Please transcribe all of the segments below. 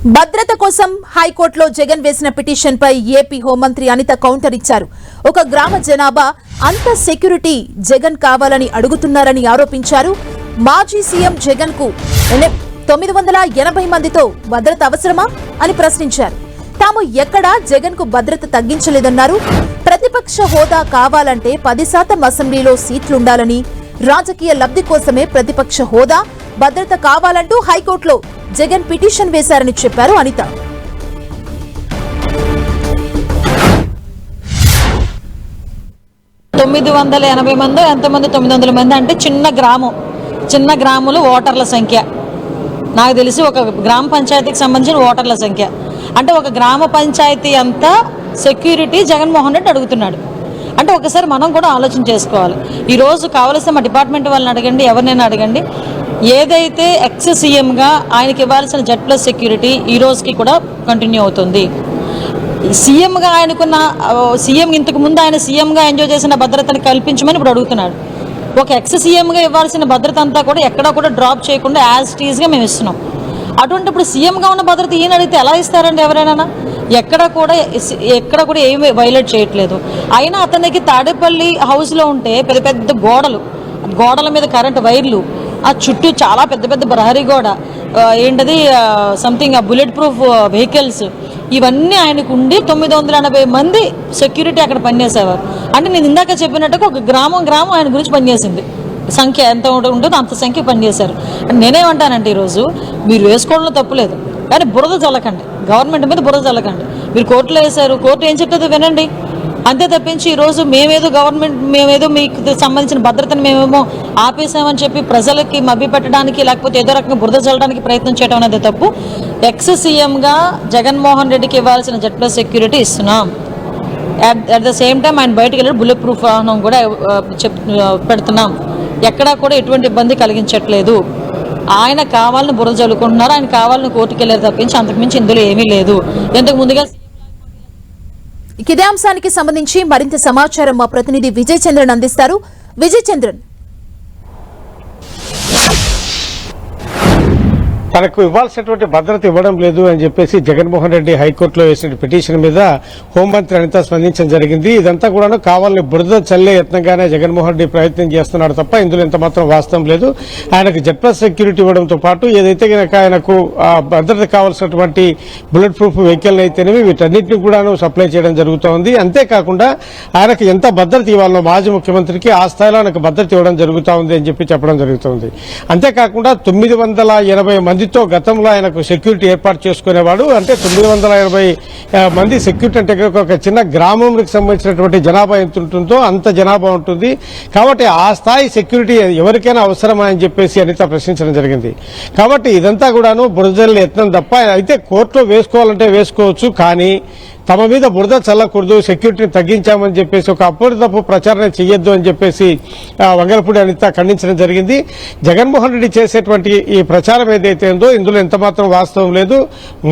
భద్రత కోసం హైకోర్టులో జగన్ వేసిన పిటిషన్ పై ఏపీ హోంమంత్రి అనిత కౌంటర్ ఇచ్చారు. ఒక గ్రామ జనాభా అంత సెక్యూరిటీ జగన్ కావాలని అడుగుతున్నారని ఆరోపించారు. మాజీ సీఎం జగన్ కు 980 మందితో భద్రత అవసరమా అని ప్రశ్నించారు. తాము ఎక్కడా జగన్ కు భద్రత తగ్గించలేదన్నారు. ప్రతిపక్ష హోదా కావాలంటే 10% అసెంబ్లీలో సీట్లుండాలని, రాజకీయ లబ్ధి కోసమే ప్రతిపక్ష హోదా భద్రత కావాలంటూ హైకోర్టులో జగన్ పిటిషన్ వేశారని చెప్పారు అనిత. మంది ఎంతమంది 900 మంది అంటే చిన్న గ్రాములు ఓటర్ల సంఖ్య. నాకు తెలిసి ఒక గ్రామ పంచాయతీకి సంబంధించిన ఓటర్ల సంఖ్య అంటే ఒక గ్రామ పంచాయతీ అంతా సెక్యూరిటీ జగన్మోహన్ రెడ్డి అడుగుతున్నాడు. అంటే ఒకసారి మనం కూడా ఆలోచన చేసుకోవాలి. ఈరోజు కావలసిన మా డిపార్ట్మెంట్ వాళ్ళని అడగండి, ఎవరినైనా అడగండి, ఏదైతే ఎక్స్ సీఎంగా ఆయనకి ఇవ్వాల్సిన Z+ సెక్యూరిటీ ఈ రోజుకి కూడా కంటిన్యూ అవుతుంది. సీఎంగా ఆయనకున్న సీఎం ఇంతకు ముందు ఆయన సీఎంగా ఎంజాయ్ చేసిన భద్రతను కల్పించమని ఇప్పుడు అడుగుతున్నాడు. ఒక ఎక్స్ సీఎంగా ఇవ్వాల్సిన భద్రత అంతా కూడా ఎక్కడా కూడా డ్రాప్ చేయకుండా యాజ్ టీజ్గా మేము ఇస్తున్నాం. అటువంటి ఇప్పుడు సీఎంగా ఉన్న భద్రత ఈయన అడిగితే ఎలా ఇస్తారండి ఎవరైనా? ఎక్కడ కూడా ఏమి వైలేట్ చేయట్లేదు. అయినా అతనికి తాడేపల్లి హౌస్లో ఉంటే పెద్ద పెద్ద గోడల మీద కరెంటు వైర్లు, ఆ చుట్టూ చాలా పెద్ద పెద్ద ప్రహరీ గోడ, ఏంటది సంథింగ్ బుల్లెట్ ప్రూఫ్ వెహికల్స్, ఇవన్నీ ఆయనకు ఉండి 980 మంది సెక్యూరిటీ అక్కడ పనిచేసేవారు. అంటే నేను ఇందాక చెప్పినట్టుగా ఒక గ్రామం ఆయన గురించి పనిచేసింది. సంఖ్య ఎంత ఉంటుందో అంత సంఖ్య పనిచేశారు. నేనేమంటానంటే ఈరోజు మీరు వేసుకోవడంలో తప్పులేదు, కానీ బురద చల్లకండి, గవర్నమెంట్ మీద బురద చల్లకండి. మీరు కోర్టులో వేశారు, కోర్టు ఏం చెప్తుందో వినండి. అంతే తప్పించి ఈరోజు మేమేదో మీకు సంబంధించిన భద్రతను మేమేమో ఆపేసామని చెప్పి ప్రజలకి మభ్యపెట్టడానికి లేకపోతే ఏదో రకంగా బురద చల్లడానికి ప్రయత్నం చేయడం అనేది తప్పు. ఎక్స్ సీఎంగా జగన్మోహన్ రెడ్డికి ఇవ్వాల్సిన Z+ సెక్యూరిటీ ఇస్తున్నాం. అట్ ద సేమ్ టైం ఆయన బయటకు వెళ్ళి బుల్లెట్ ప్రూఫ్ వాహనం కూడా పెడుతున్నాం. ఎక్కడా కూడా ఎటువంటి ఇబ్బంది కలిగించట్లేదు. ఆయన కావాలని బురద చల్లుకుంటున్నారు, ఆయన కావాలని కోర్టుకు వెళ్ళారు తప్పించి అంతకుమించి ఇందులో ఏమీ లేదు. ఇంతకు ముందుగా ఇదే అంశానికి సంబంధించి మరింత సమాచారం మా ప్రతినిధి విజయ్ చంద్రన్ అందిస్తారు. విజయ్ చంద్రన్, తనకు ఇవ్వాల్సినటువంటి భద్రత ఇవ్వడం లేదు అని చెప్పేసి జగన్మోహన్ రెడ్డి హైకోర్టులో వేసిన పిటిషన్ మీద హోంమంత్రి అనిత స్పందించడం జరిగింది. ఇదంతా కూడా కావాలని బురద చల్లే యత్నంగానే జగన్మోహన్ రెడ్డి ప్రయత్నం చేస్తున్నాడు తప్ప ఇందులో ఎంత మాత్రం వాస్తవం లేదు. ఆయనకు Z+ సెక్యూరిటీ ఇవ్వడంతో పాటు ఏదైతే కనుక ఆయనకు భద్రత కావాల్సినటువంటి బుల్లెట్ ప్రూఫ్ వెహికల్ అయితేనేవి వీటన్నిటిని కూడా సప్లై చేయడం జరుగుతోంది. అంతేకాకుండా ఆయనకు ఎంత భద్రత ఇవ్వాలనో మాజీ ముఖ్యమంత్రికి ఆ స్థాయిలో ఆయనకు భద్రత ఇవ్వడం జరుగుతూ ఉంది అని చెప్పి చెప్పడం జరుగుతుంది. అంతేకాకుండా 980 మందితో గతంలో ఆయనకు సెక్యూరిటీ ఏర్పాటు చేసుకునేవాడు. అంటే 980 మంది సెక్యూరిటీ అంటే ఒక చిన్న గ్రామంకి సంబంధించినటువంటి జనాభా ఎంత ఉంటుందో అంత జనాభా ఉంటుంది. కాబట్టి ఆ స్థాయి సెక్యూరిటీ ఎవరికైనా అవసరమా అని చెప్పేసి అనిత ప్రశ్నించడం జరిగింది. కాబట్టి ఇదంతా కూడాను బురదజల్లి యత్నం తప్ప. అయితే కోర్టులో వేసుకోవాలంటే వేసుకోవచ్చు, కానీ తమ మీద బురద చల్లకూడదు, సెక్యూరిటీని తగ్గించామని చెప్పేసి ఒక అప్పటిదప్పు ప్రచారం చేయొద్దు అని చెప్పేసి వంగలపూడి అనిత ఖండించడం జరిగింది. జగన్మోహన్ రెడ్డి చేసేటువంటి ఈ ప్రచారం ఏదైతే ఉందో ఇందులో ఎంత మాత్రం వాస్తవం లేదు.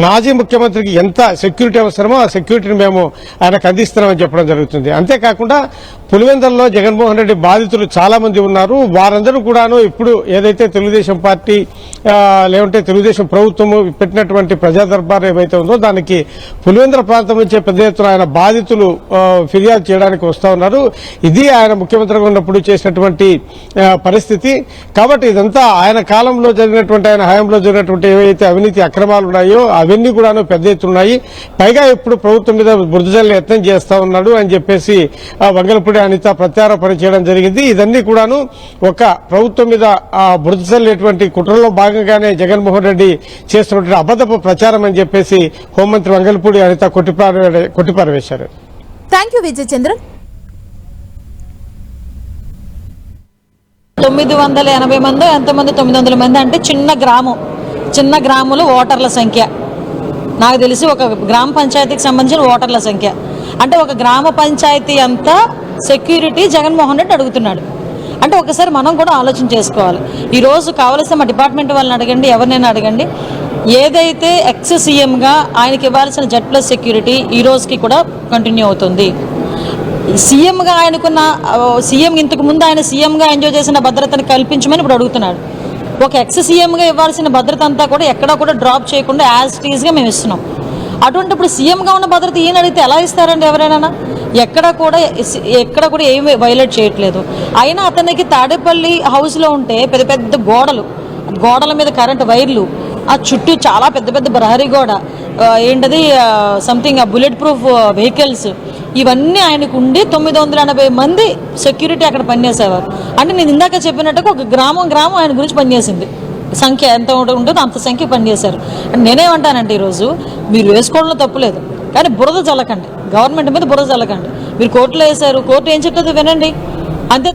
మాజీ ముఖ్యమంత్రికి ఎంత సెక్యూరిటీ అవసరమో ఆ సెక్యూరిటీని మేము ఆయనకు అందిస్తున్నామని చెప్పడం జరుగుతుంది. అంతేకాకుండా పులివెందులలో జగన్మోహన్ రెడ్డి బాధితులు చాలా మంది ఉన్నారు. వారందరూ కూడాను ఇప్పుడు ఏదైతే తెలుగుదేశం పార్టీ లేదంటే తెలుగుదేశం ప్రభుత్వం పెట్టినటువంటి ప్రజా దర్బార్ ఏవైతే ఉందో దానికి పులివెందుల ప్రాంతం నుంచే పెద్ద ఎత్తున ఆయన బాధితులు ఫిర్యాదు చేయడానికి వస్తూ ఉన్నారు. ఇది ఆయన ముఖ్యమంత్రిగా ఉన్నప్పుడు చేసినటువంటి పరిస్థితి. కాబట్టి ఇదంతా ఆయన కాలంలో జరిగినటువంటి, ఆయన హయాంలో జరిగినటువంటి ఏవైతే అవినీతి అక్రమాలు ఉన్నాయో అవన్నీ కూడాను పెద్ద ఎత్తున ఉన్నాయి. పైగా ఇప్పుడు ప్రభుత్వం మీద బురదజల్లి యత్నం చేస్తా ఉన్నాడు అని చెప్పేసి వంగలపూడి అనిత ప్రత్యారోపణ చేయడం జరిగింది. ఇదన్నీ కూడాను ఒక ప్రభుత్వం మీద బురదజల్లేటువంటి కుట్రలో భాగంగానే జగన్మోహన్ రెడ్డి చేస్తున్నటువంటి అబద్ధపు ప్రచారం అని చెప్పేసి హోంమంత్రి వంగలపూడి అనిత కొట్టిపారవేశారు. Thank you Vijay Chandran. 980 మంది ఎంతమంది 900 మంది అంటే చిన్న గ్రాములు ఓటర్ల సంఖ్య. నాకు తెలిసి ఒక గ్రామ పంచాయతీకి సంబంధించిన ఓటర్ల సంఖ్య అంటే ఒక గ్రామ పంచాయతీ అంతా సెక్యూరిటీ జగన్మోహన్ రెడ్డి అడుగుతున్నాడు. అంటే ఒకసారి మనం కూడా ఆలోచన చేసుకోవాలి. ఈరోజు కావలసిన మా డిపార్ట్మెంట్ వాళ్ళని అడగండి, ఎవరినైనా అడగండి, ఏదైతే ఎక్స్ సీఎంగా ఆయనకి ఇవ్వాల్సిన Z+ సెక్యూరిటీ ఈ రోజుకి కూడా కంటిన్యూ అవుతుంది. సీఎంగా ఆయనకున్న సీఎం ఇంతకు ముందు ఆయన సీఎంగా ఎంజాయ్ చేసిన భద్రతను కల్పించమని ఇప్పుడు అడుగుతున్నాడు. ఒక ఎక్స్ సీఎంగా ఇవ్వాల్సిన భద్రత అంతా కూడా ఎక్కడా కూడా డ్రాప్ చేయకుండా యాజ్ టీజ్గా మేము ఇస్తున్నాం. అటువంటిప్పుడు సీఎంగా ఉన్న భద్రత ఈయన అడిగితే ఎలా ఇస్తారండి ఎవరైనా? ఎక్కడ కూడా ఏమి వైలేట్ చేయట్లేదు. అయినా అతనికి తాడేపల్లి హౌస్లో ఉంటే పెద్ద పెద్ద గోడల మీద కరెంటు వైర్లు, ఆ చుట్టూ చాలా పెద్ద పెద్ద ప్రహరీ గోడ, ఏంటది సంథింగ్ బుల్లెట్ ప్రూఫ్ వెహికల్స్, ఇవన్నీ ఆయనకు ఉండి 980 మంది సెక్యూరిటీ అక్కడ పనిచేసేవారు. అంటే నేను ఇందాక చెప్పినట్టుగా ఒక గ్రామం ఆయన గురించి పనిచేసింది. సంఖ్య ఎంత ఉంటుందో అంత సంఖ్య పనిచేశారు. అంటే నేనేమంటానంటే ఈరోజు మీరు వేసుకోవడంలో తప్పులేదు, కానీ బురద చల్లకండి, గవర్నమెంట్ మీద బురద చల్లకండి. మీరు కోర్టులో వేశారు, కోర్టు ఏం చెప్తుందో వినండి అంతే.